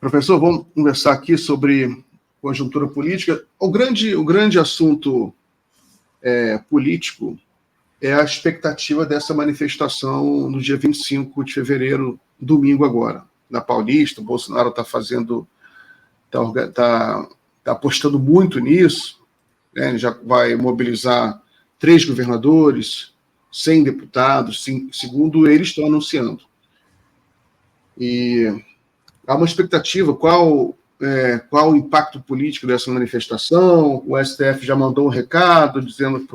Professor, vamos conversar aqui sobre conjuntura política. O grande assunto político é a expectativa dessa manifestação no dia 25 de fevereiro, domingo agora, na Paulista. O Bolsonaro está apostando muito nisso, né? Ele já vai mobilizar 3 governadores, 100 deputados, segundo eles estão anunciando. E há uma expectativa, qual o impacto político dessa manifestação. O STF já mandou um recado dizendo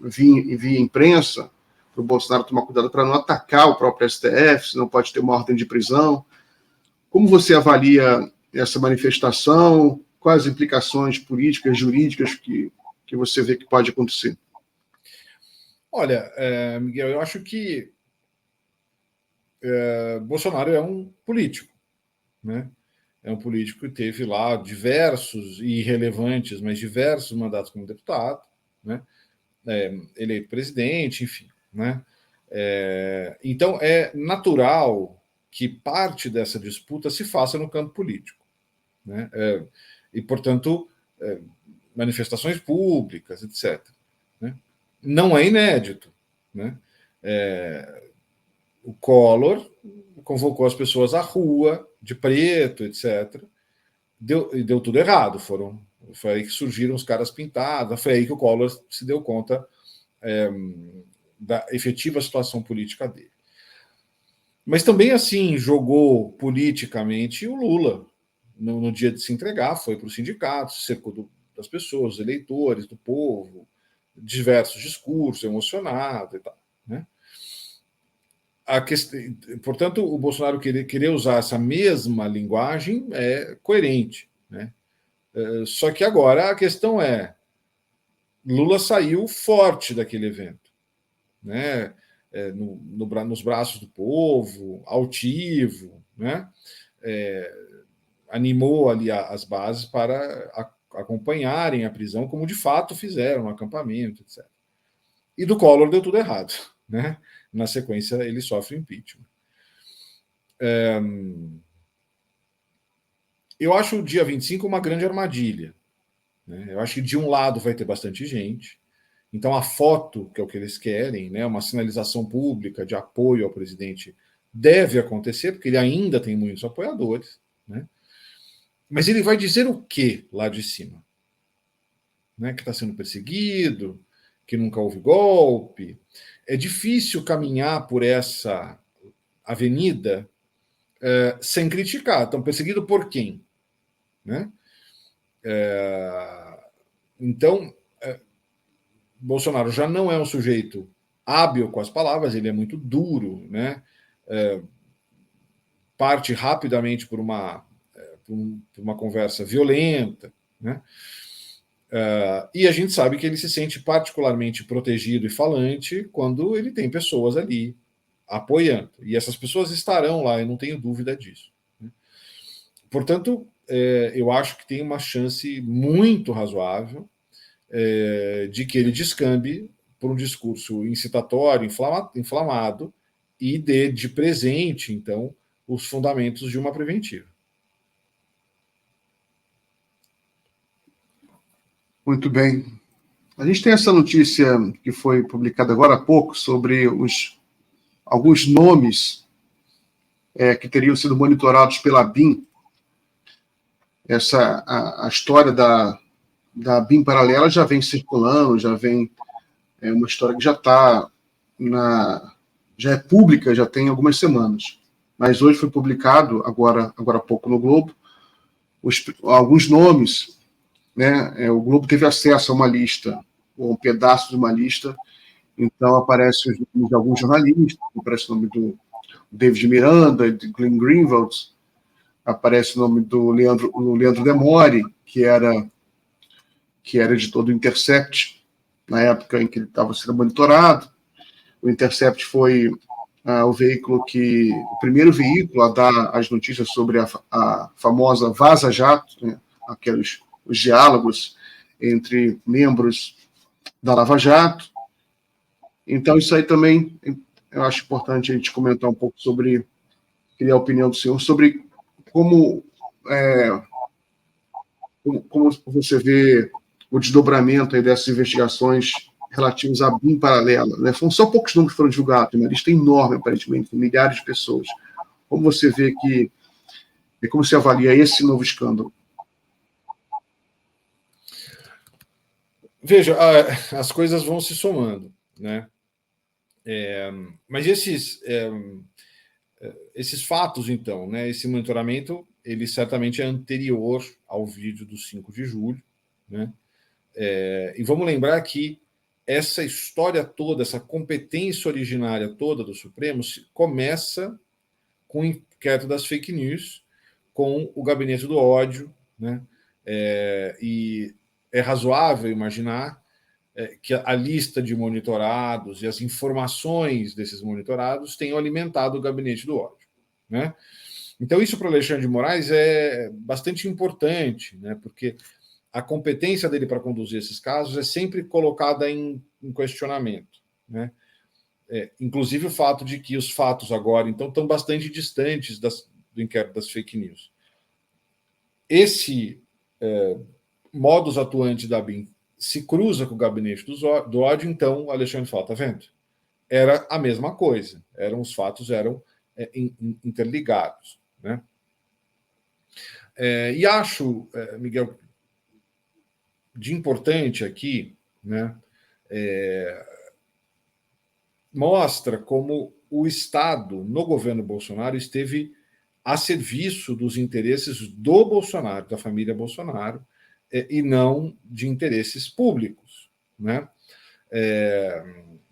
via imprensa para o Bolsonaro tomar cuidado para não atacar o próprio STF, senão pode ter uma ordem de prisão. Como você avalia essa manifestação? Quais as implicações políticas, jurídicas que você vê que pode acontecer? Olha, Miguel, eu acho que Bolsonaro é um político, né? É um político que teve lá diversos e irrelevantes, mas diversos mandatos como deputado, né? Eleito presidente, enfim, né? Então é natural que parte dessa disputa se faça no campo político, né? E, portanto, manifestações públicas, etc. Né? Não é inédito, né? O Collor convocou as pessoas à rua, de preto, etc. Deu tudo errado. Foi aí que surgiram os caras pintados, foi aí que o Collor se deu conta da efetiva situação política dele. Mas também, assim, jogou politicamente o Lula. No dia de se entregar, foi para os sindicatos, cercou das pessoas, dos eleitores, do povo, diversos discursos, emocionado e tal, né? Portanto, o Bolsonaro querer usar essa mesma linguagem é coerente, né? Só que agora a questão é: Lula saiu forte daquele evento, né? Nos braços do povo, altivo, né? Animou ali as bases para acompanharem a prisão, como de fato fizeram no acampamento, etc. E do Collor deu tudo errado, né? Na sequência, ele sofre impeachment. Eu acho o dia 25 uma grande armadilha, né? Eu acho que de um lado vai ter bastante gente, então a foto, que é o que eles querem, né, uma sinalização pública de apoio ao presidente, deve acontecer, porque ele ainda tem muitos apoiadores, né? Mas ele vai dizer o quê lá de cima? Né, que está sendo perseguido, que nunca houve golpe. É difícil caminhar por essa avenida sem criticar. Estão perseguidos por quem? Né? Então, Bolsonaro já não é um sujeito hábil com as palavras, ele é muito duro, né? Parte rapidamente por uma conversa violenta, né? E a gente sabe que ele se sente particularmente protegido e falante quando ele tem pessoas ali apoiando. E essas pessoas estarão lá, eu não tenho dúvida disso. Portanto, eu acho que tem uma chance muito razoável de que ele descambe por um discurso incitatório, inflamado, e dê de presente, então, os fundamentos de uma preventiva. Muito bem. A gente tem essa notícia que foi publicada agora há pouco sobre alguns nomes que teriam sido monitorados pela BIM. A história da BIM paralela já vem circulando, já vem uma história que já é pública, já tem algumas semanas. Mas hoje foi publicado, agora há pouco no Globo, alguns nomes, né? O Globo teve acesso a uma lista, ou um pedaço de uma lista, então aparece os nomes de alguns jornalistas, aparece o nome do David Miranda, de Glenn Greenwald, aparece o nome do Leandro Demore, que era editor do Intercept, na época em que ele estava sendo monitorado. O Intercept foi o primeiro veículo a dar as notícias sobre a famosa Vaza Jato, né? Os diálogos entre membros da Lava Jato. Então, isso aí também eu acho importante a gente comentar um pouco queria a opinião do senhor sobre como você vê o desdobramento aí dessas investigações relativas à BIM paralela, né? Só poucos números foram divulgados, tem uma lista enorme, aparentemente, com milhares de pessoas. Como você vê como você avalia esse novo escândalo? Veja, as coisas vão se somando, né? Mas esses fatos, então, né? Esse monitoramento, ele certamente é anterior ao vídeo do 5 de julho, né? E vamos lembrar que essa história toda, essa competência originária toda do Supremo começa com o inquérito das fake news, com o gabinete do ódio, né? E é razoável imaginar que a lista de monitorados e as informações desses monitorados tenham alimentado o gabinete do ódio, né? Então, isso para Alexandre de Moraes é bastante importante, né? Porque a competência dele para conduzir esses casos é sempre colocada em questionamento, né? Inclusive o fato de que os fatos agora, então, estão bastante distantes do inquérito das fake news. Esse modus atuante da BIM se cruza com o gabinete do ódio, então o Alexandre fala, tá vendo? Era a mesma coisa, os fatos eram interligados, né? E acho, Miguel, de importante aqui, né? Mostra como o Estado, no governo Bolsonaro, esteve a serviço dos interesses do Bolsonaro, da família Bolsonaro, e não de interesses públicos, né?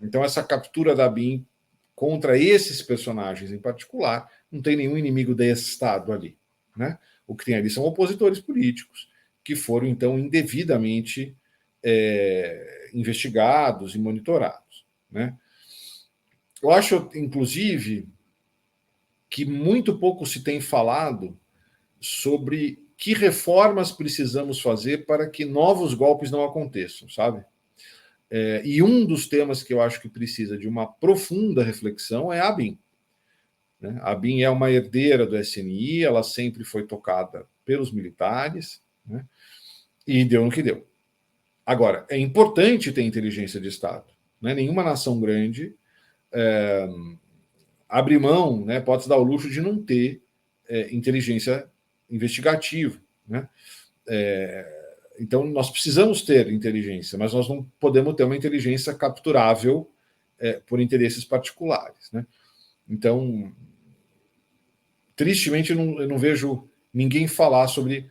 Então, essa captura da BIM contra esses personagens em particular, não tem nenhum inimigo de Estado ali, né? O que tem ali são opositores políticos que foram, então, indevidamente investigados e monitorados, né? Eu acho, inclusive, que muito pouco se tem falado sobre que reformas precisamos fazer para que novos golpes não aconteçam, sabe? E um dos temas que eu acho que precisa de uma profunda reflexão é a BIM. Né? A BIM é uma herdeira do SNI, ela sempre foi tocada pelos militares, né? E deu no que deu. Agora, é importante ter inteligência de Estado. Né? Nenhuma nação grande abre mão, né, pode se dar o luxo de não ter inteligência investigativa. Né? Então, nós precisamos ter inteligência, mas nós não podemos ter uma inteligência capturável por interesses particulares. Né? Então, tristemente, eu não vejo ninguém falar sobre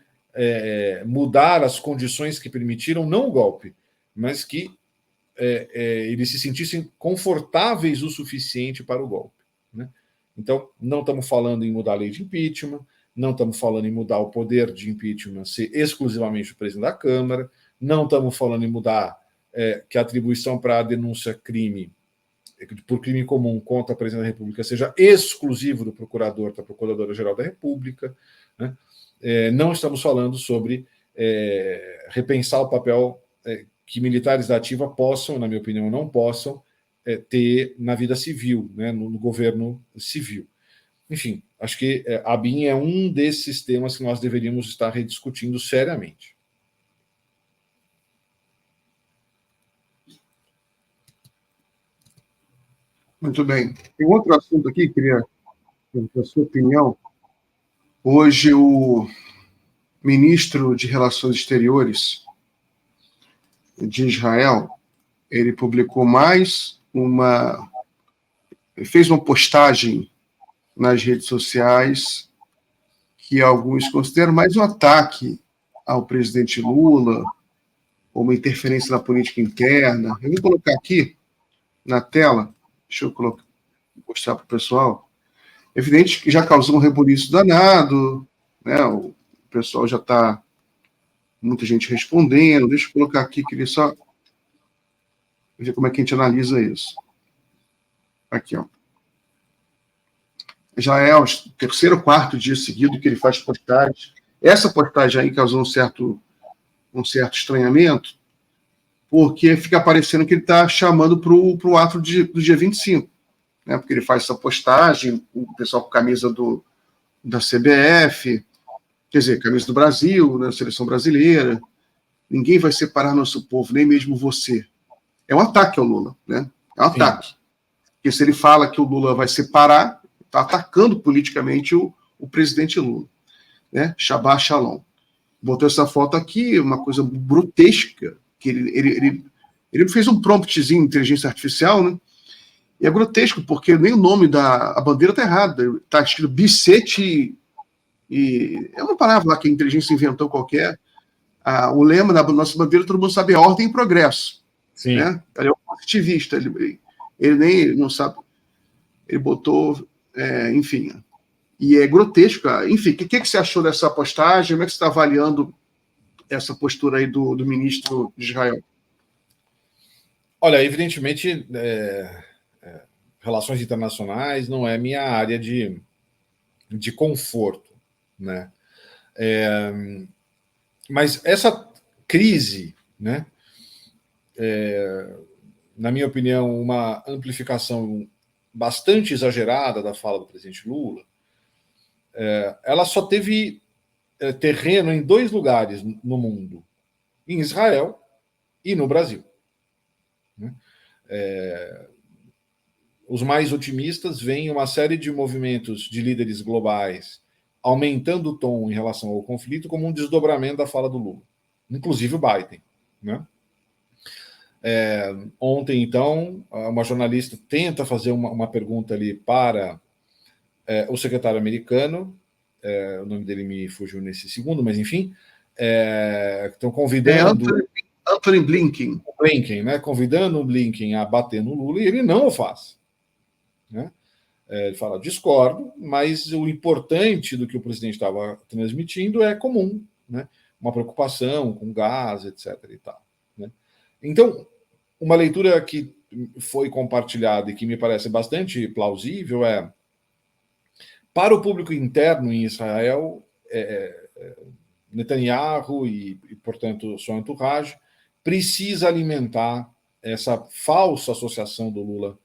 mudar as condições que permitiram, não o golpe, mas que eles se sentissem confortáveis o suficiente para o golpe. Né? Então, não estamos falando em mudar a lei de impeachment, não estamos falando em mudar o poder de impeachment ser exclusivamente o presidente da Câmara, não estamos falando em mudar que a atribuição para a denúncia crime, por crime comum contra a presidente da República seja exclusivo do procurador, da Procuradora-Geral da República. Né? Não estamos falando sobre repensar o papel que militares da ativa possam, na minha opinião, não possam ter na vida civil, né, no governo civil. Enfim, acho que a BIM é um desses temas que nós deveríamos estar rediscutindo seriamente. Muito bem. Tem outro assunto aqui, queria perguntar a sua opinião. Hoje, o ministro de Relações Exteriores de Israel, ele publicou fez uma postagem nas redes sociais que alguns consideram mais um ataque ao presidente Lula, ou uma interferência na política interna. Eu vou colocar aqui na tela, deixa eu mostrar para o pessoal. É evidente que já causou um rebuliço danado, né? O pessoal já está, muita gente respondendo. Deixa eu colocar aqui, queria só ver como é que a gente analisa isso. Aqui, ó. Já é o terceiro ou quarto dia seguido que ele faz postagem. Essa postagem aí causou um certo estranhamento, porque fica parecendo que ele está chamando para o ato do dia 25, né? Porque ele faz essa postagem, o pessoal com camisa do da CBF, quer dizer, camisa do Brasil, né, seleção brasileira. Ninguém vai separar nosso povo, nem mesmo você. É um ataque ao Lula, né? É um ataque. Porque se ele fala que o Lula vai separar, está atacando politicamente o presidente Lula, né? Shabbat Shalom. Botou essa foto aqui, uma coisa grotesca, que ele fez um promptzinho de inteligência artificial, né? E é grotesco, porque nem o nome a bandeira está errada. Está escrito Bicete e é uma palavra lá que a inteligência inventou qualquer. O lema da nossa bandeira, todo mundo sabe, é ordem e progresso. Sim. Né? Ele é um positivista, ele nem não sabe. Ele botou, enfim. E é grotesco. Enfim, o que você achou dessa postagem? Como é que você está avaliando essa postura aí do ministro de Israel? Olha, evidentemente, relações internacionais não é minha área de conforto, né? Mas essa crise, né, na minha opinião, uma amplificação bastante exagerada da fala do presidente Lula, ela só teve terreno em 2 lugares no mundo, em Israel e no Brasil. Né? Os mais otimistas veem uma série de movimentos de líderes globais aumentando o tom em relação ao conflito como um desdobramento da fala do Lula, inclusive o Biden. Né? Ontem, então, uma jornalista tenta fazer uma pergunta ali para o secretário americano, o nome dele me fugiu nesse segundo, mas enfim, estão convidando... Anthony Blinken. Blinken, né? Convidando o Blinken a bater no Lula, e ele não o faz. Né? Ele fala, discordo, mas o importante do que o presidente estava transmitindo é comum, né? Uma preocupação com gás, etc. E tal, né? Então, uma leitura que foi compartilhada e que me parece bastante plausível é, para o público interno em Israel, Netanyahu e, portanto, sua entourage precisa alimentar essa falsa associação do Lula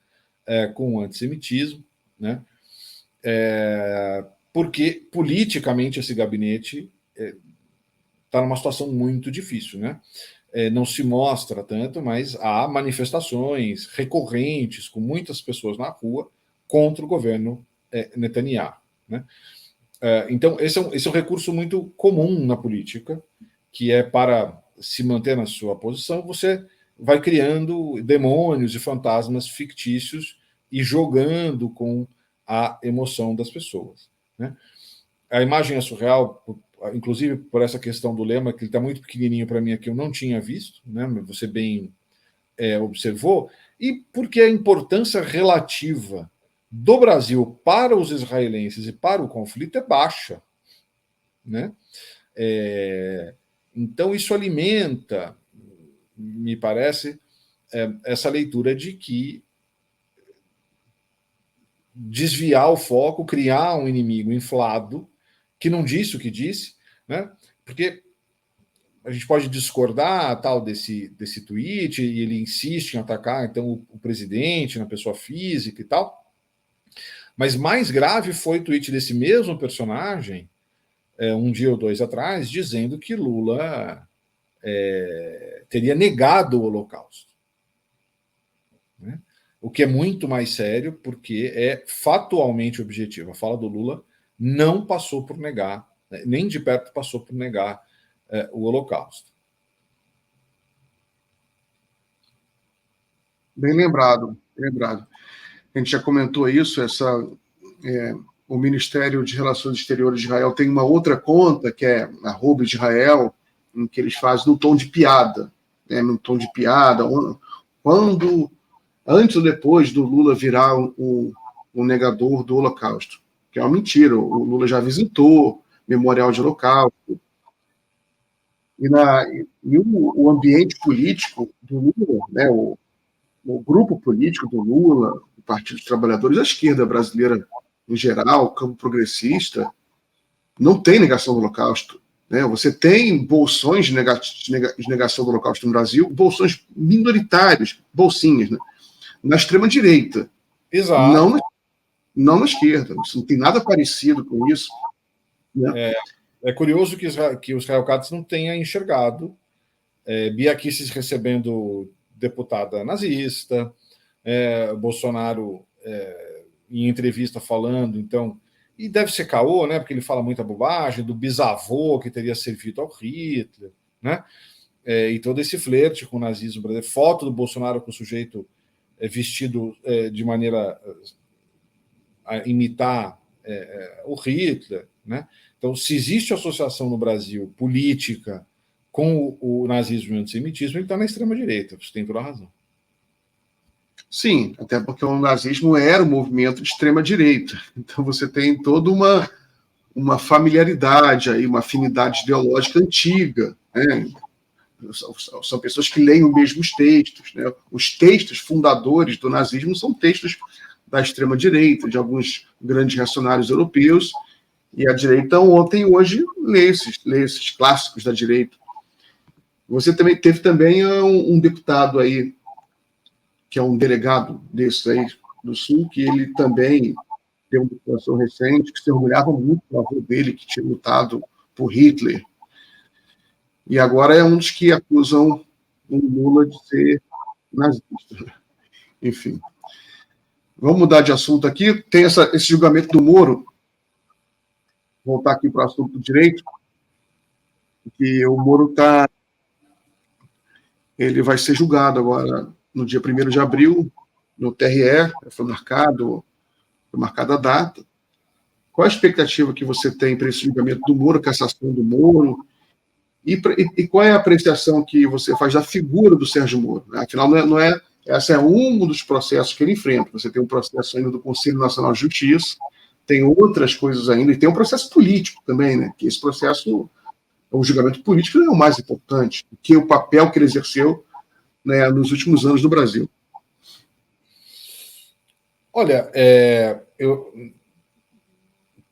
com o antissemitismo, né? Porque politicamente esse gabinete está numa situação muito difícil, né? Não se mostra tanto, mas há manifestações recorrentes com muitas pessoas na rua contra o governo Netanyahu, né? Então esse é um recurso muito comum na política, que é para se manter na sua posição, você vai criando demônios e fantasmas fictícios e jogando com a emoção das pessoas. Né? A imagem é surreal, inclusive por essa questão do lema, que ele está muito pequenininho para mim aqui, eu não tinha visto, né? Você bem observou, e porque a importância relativa do Brasil para os israelenses e para o conflito é baixa. Né? Então, isso alimenta, me parece, essa leitura de que desviar o foco, criar um inimigo inflado, que não disse o que disse, né? Porque a gente pode discordar tal desse tweet, e ele insiste em atacar então o presidente na pessoa física e tal, mas mais grave foi o tweet desse mesmo personagem, um dia ou 2 atrás, dizendo que Lula teria negado o Holocausto. Né? O que é muito mais sério, porque é fatualmente objetivo. A fala do Lula não passou por negar, nem de perto passou por negar o Holocausto. Bem lembrado, bem lembrado. A gente já comentou isso, o Ministério de Relações Exteriores de Israel tem uma outra conta, que é @Israel, em que eles fazem no tom de piada, né? No tom de piada, quando, antes ou depois do Lula virar o negador do Holocausto, que é uma mentira. O Lula já visitou Memorial de Holocausto, e o ambiente político do Lula, né? O grupo político do Lula, o Partido dos Trabalhadores, a esquerda brasileira em geral, o campo progressista, não tem negação do Holocausto. Né? Você tem bolsões de negação do Holocausto no Brasil, bolsões minoritários, bolsinhas, né? Na extrema-direita. Exato. não na esquerda. Isso não tem nada parecido com isso. Né? É curioso que o Israel Katz não tenha enxergado Bia Kicis recebendo deputada nazista, Bolsonaro em entrevista falando, então, e deve ser caô, né, porque ele fala muita bobagem, do bisavô que teria servido ao Hitler, né, e todo esse flerte com o nazismo brasileiro, foto do Bolsonaro com o sujeito vestido de maneira a imitar o Hitler, né, então, se existe associação no Brasil política com o nazismo e o antissemitismo, ele está na extrema-direita, você tem toda a razão. Sim, até porque o nazismo era um movimento de extrema-direita. Então você tem toda uma familiaridade, aí, uma afinidade ideológica antiga. Né? São pessoas que leem os mesmos textos. Né? Os textos fundadores do nazismo são textos da extrema-direita, de alguns grandes reacionários europeus, e a direita ontem e hoje lê esses clássicos da direita. Você também teve também um deputado aí, que é um delegado desses aí do Sul, que ele também tem uma declaração recente, que se orgulhava muito do avô dele, que tinha lutado por Hitler. E agora é um dos que acusam o Lula de ser nazista. Enfim. Vamos mudar de assunto aqui. Tem esse julgamento do Moro. Vou voltar aqui para o assunto do direito, que o Moro ele vai ser julgado agora no dia 1º de abril, no TRE, foi marcada a data. Qual a expectativa que você tem para esse julgamento do Moro, cassação do Moro? E qual é a apreciação que você faz da figura do Sérgio Moro? Afinal, esse é um dos processos que ele enfrenta. Você tem um processo ainda do Conselho Nacional de Justiça, tem outras coisas ainda, e tem um processo político também, né? Que esse processo, o julgamento político é o mais importante, que o papel que ele exerceu, né, nos últimos anos no Brasil. Olha,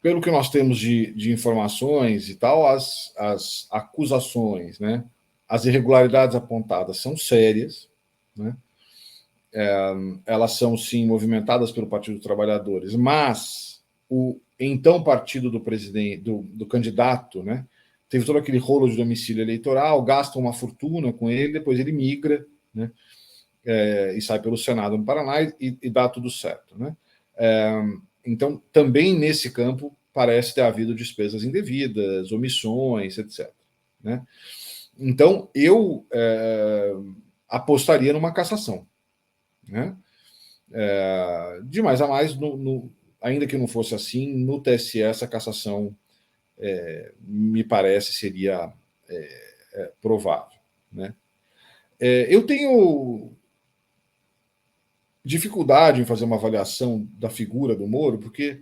pelo que nós temos de informações e tal, as acusações, né, as irregularidades apontadas são sérias, né? Elas são, sim, movimentadas pelo Partido dos Trabalhadores, mas o então partido do presidente, do candidato, né, teve todo aquele rolo de domicílio eleitoral, gasta uma fortuna com ele, depois ele migra, né, e sai pelo Senado no Paraná e dá tudo certo, né? Então, também nesse campo parece ter havido despesas indevidas, omissões, etc. Né? Então, eu apostaria numa cassação. Né? De mais a mais, ainda que não fosse assim, no TSE essa cassação me parece seria provável. Né? Eu tenho dificuldade em fazer uma avaliação da figura do Moro, porque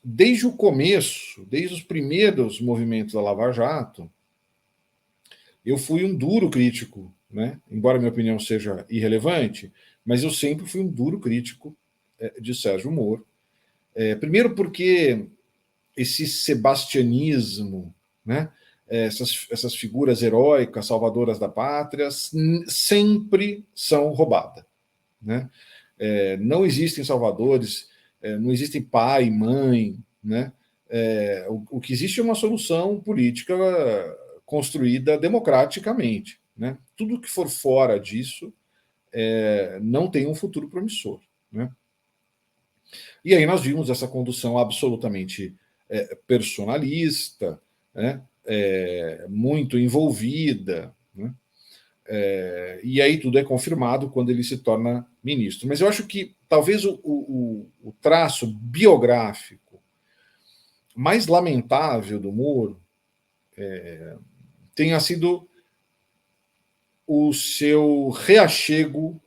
desde o começo, desde os primeiros movimentos da Lava Jato, eu fui um duro crítico, né? Embora minha opinião seja irrelevante, mas eu sempre fui um duro crítico de Sérgio Moro. Primeiro porque esse sebastianismo, né? Essas figuras heróicas, salvadoras da pátria, sempre são roubadas. Né? Não existem salvadores, não existem pai, mãe, né? O que existe é uma solução política construída democraticamente. Né? Tudo que for fora disso não tem um futuro promissor. Né? E aí nós vimos essa condução absolutamente personalista, né? Muito envolvida, né? E aí tudo é confirmado quando ele se torna ministro. Mas eu acho que talvez o traço biográfico mais lamentável do Moro tenha sido o seu reachego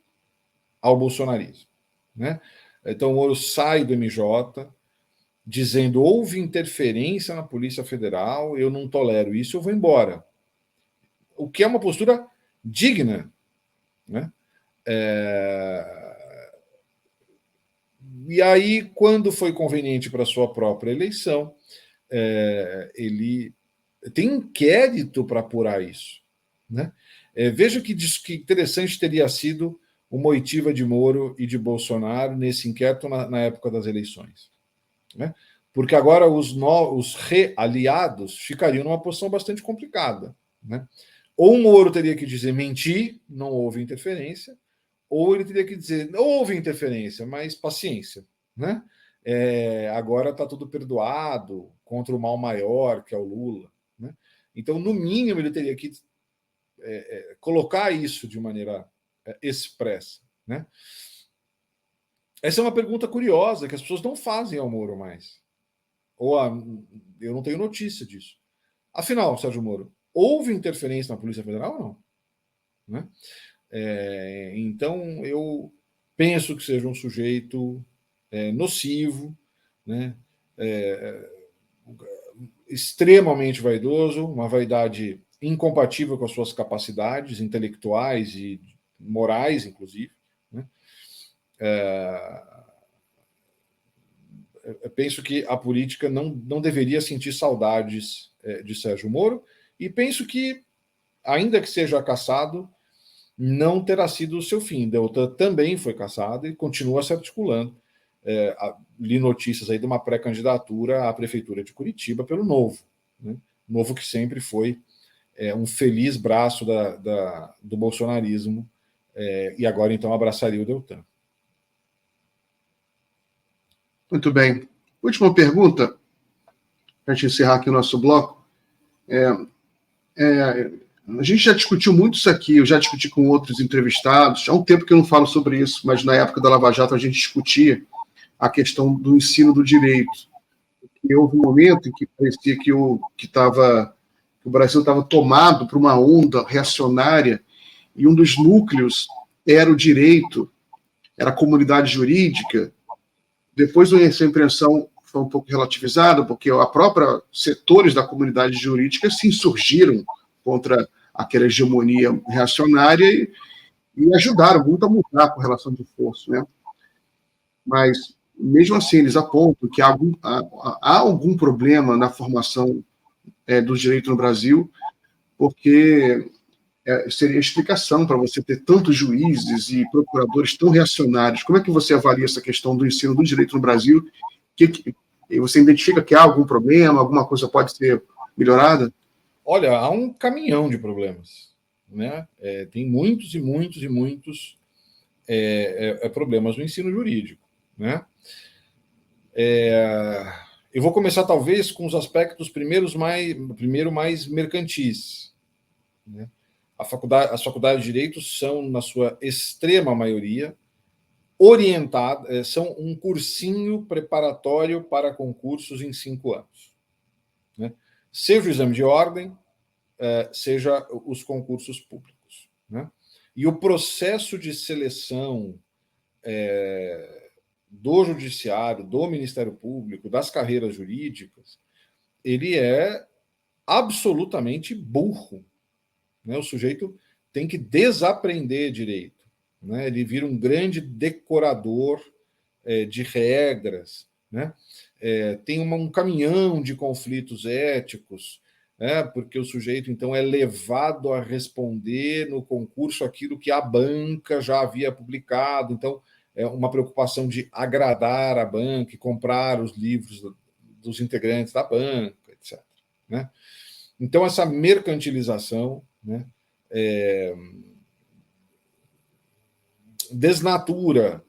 ao bolsonarismo. Né? Então o Moro sai do MJ dizendo: houve interferência na Polícia Federal, eu não tolero isso, eu vou embora. O que é uma postura digna. Né? E aí, quando foi conveniente para sua própria eleição, ele tem inquérito para apurar isso. Né? Veja que interessante teria sido uma oitiva de Moro e de Bolsonaro nesse inquérito na época das eleições. Né? Porque agora os realiados ficariam numa posição bastante complicada. Né? Ou o Moro teria que dizer mentir, não houve interferência, ou ele teria que dizer não houve interferência, mas paciência. Né? Agora está tudo perdoado contra o mal maior, que é o Lula. Né? Então, no mínimo, ele teria que colocar isso de maneira expressa. Né? Essa é uma pergunta curiosa que as pessoas não fazem ao Moro mais. Eu não tenho notícia disso. Afinal, Sérgio Moro, houve interferência na Polícia Federal ou não? Né? Então, eu penso que seja um sujeito nocivo, né? Extremamente vaidoso, uma vaidade incompatível com as suas capacidades intelectuais e morais, inclusive. Né? Eu penso que a política não deveria sentir saudades de Sérgio Moro, e penso que, ainda que seja cassado, não terá sido o seu fim. Deltan também foi cassado e continua se articulando. Li notícias aí de uma pré-candidatura à prefeitura de Curitiba pelo Novo. Né? Novo que sempre foi um feliz braço do bolsonarismo, e agora então abraçaria o Deltan. Muito bem. Última pergunta, para a gente encerrar aqui o nosso bloco. A gente já discutiu muito isso aqui, eu já discuti com outros entrevistados, há um tempo que eu não falo sobre isso, mas na época da Lava Jato a gente discutia a questão do ensino do direito. E houve um momento em que parecia que o Brasil estava tomado por uma onda reacionária, e um dos núcleos era o direito, era a comunidade jurídica. Depois essa impressão foi um pouco relativizada, porque a própria setores da comunidade jurídica se insurgiram contra aquela hegemonia reacionária e ajudaram muito a mudar com a relação de força. Né? Mas, mesmo assim, eles apontam que há algum problema na formação do direito no Brasil, porque seria explicação para você ter tantos juízes e procuradores tão reacionários. Como é que você avalia essa questão do ensino do direito no Brasil? Você identifica que há algum problema, alguma coisa pode ser melhorada? Olha, há um caminhão de problemas. Né? Tem muitos e muitos e muitos problemas no ensino jurídico. Né? Eu vou começar, talvez, com os aspectos primeiro mais mercantis. Né? As faculdades de Direito são, na sua extrema maioria, orientadas, são um cursinho preparatório para concursos em 5 anos. Né? Seja o exame de ordem, seja os concursos públicos. Né? E o processo de seleção do judiciário, do Ministério Público, das carreiras jurídicas, ele é absolutamente burro. Né? O sujeito tem que desaprender direito. Né? Ele vira um grande decorador de regras. Né? Tem um caminhão de conflitos éticos, porque o sujeito, então, é levado a responder no concurso aquilo que a banca já havia publicado. Então, é uma preocupação de agradar a banca e comprar os livros dos integrantes da banca, etc. Né? Então, essa mercantilização, né, desnatura,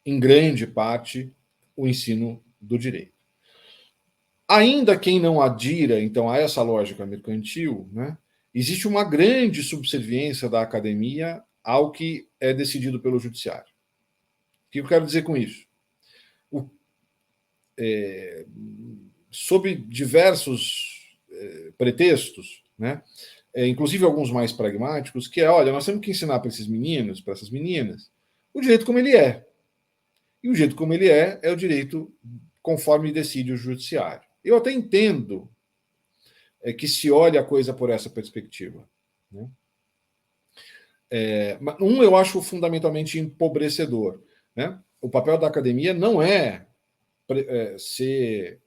em grande parte, o ensino do direito. Ainda quem não adira, então, a essa lógica mercantil, né, existe uma grande subserviência da academia ao que é decidido pelo judiciário. O que eu quero dizer com isso? Sob diversos pretextos, né, inclusive alguns mais pragmáticos, que olha, nós temos que ensinar para esses meninos, para essas meninas, o direito como ele é. E o jeito como ele é o direito conforme decide o judiciário. Eu até entendo que se olhe a coisa por essa perspectiva. Né? Eu acho fundamentalmente empobrecedor. Né? O papel da academia não é ser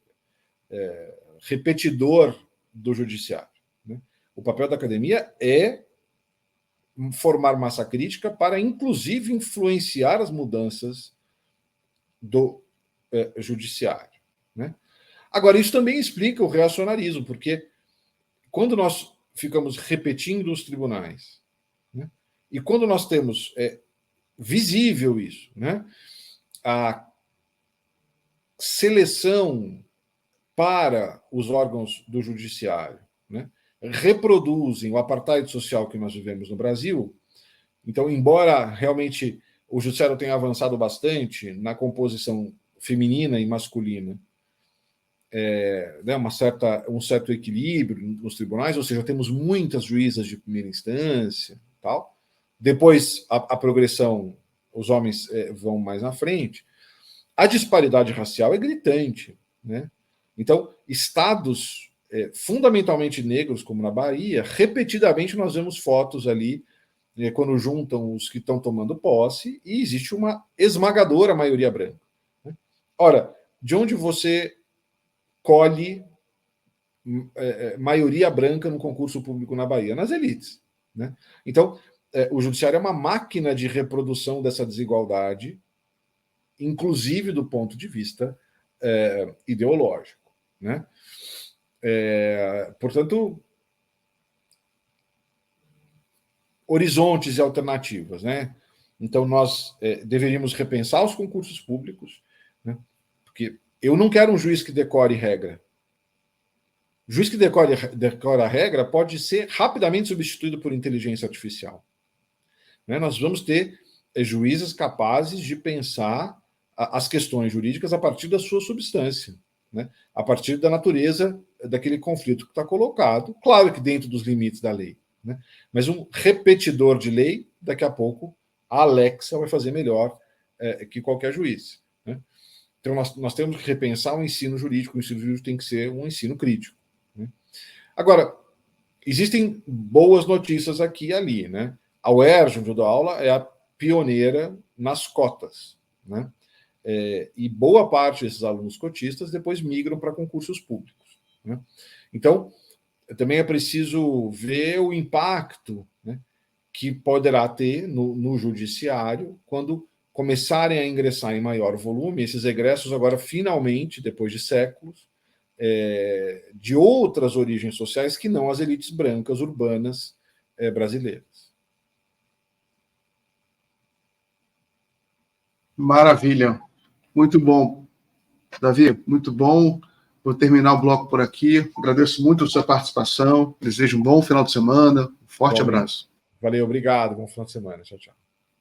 repetidor do judiciário. Né? O papel da academia é formar massa crítica para, inclusive, influenciar as mudanças do judiciário, né? Agora, isso também explica o reacionarismo, porque quando nós ficamos repetindo os tribunais, né, e quando nós temos visível isso, né, a seleção para os órgãos do judiciário, né, reproduzem o apartheid social que nós vivemos no Brasil. Então, embora realmente o judiciário tenha avançado bastante na composição feminina e masculina, né, um certo equilíbrio nos tribunais, ou seja, temos muitas juízas de primeira instância, tal. Depois a progressão, os homens vão mais na frente. A disparidade racial é gritante, né? Então, estados fundamentalmente negros, como na Bahia, repetidamente nós vemos fotos ali quando juntam os que estão tomando posse, e existe uma esmagadora maioria branca, né? Ora, de onde você colhe maioria branca no concurso público na Bahia? Nas elites, né? Então, o judiciário é uma máquina de reprodução dessa desigualdade, inclusive do ponto de vista ideológico, né? Portanto, horizontes e alternativas, né? Então, nós deveríamos repensar os concursos públicos, né? Porque eu não quero um juiz que decore regra. O juiz que decora a regra pode ser rapidamente substituído por inteligência artificial, né? Nós vamos ter juízes capazes de pensar as questões jurídicas a partir da sua substância, né? A partir da natureza daquele conflito que está colocado, claro que dentro dos limites da lei, né? Mas um repetidor de lei, daqui a pouco, a Alexa vai fazer melhor que qualquer juiz, né? Então, nós temos que repensar o ensino jurídico. O ensino jurídico tem que ser um ensino crítico, né? Agora, existem boas notícias aqui e ali, né? A UERJ, onde eu dou aula, é a pioneira nas cotas, né? E boa parte desses alunos cotistas depois migram para concursos públicos, né? Então, também é preciso ver o impacto, né, que poderá ter no judiciário quando começarem a ingressar em maior volume esses egressos agora, finalmente, depois de séculos, de outras origens sociais que não as elites brancas urbanas brasileiras. Maravilha. Muito bom. Davi, muito bom. Vou terminar o bloco por aqui. Agradeço muito a sua participação. Desejo um bom final de semana. Um forte abraço. Valeu, obrigado. Bom final de semana. Tchau, tchau.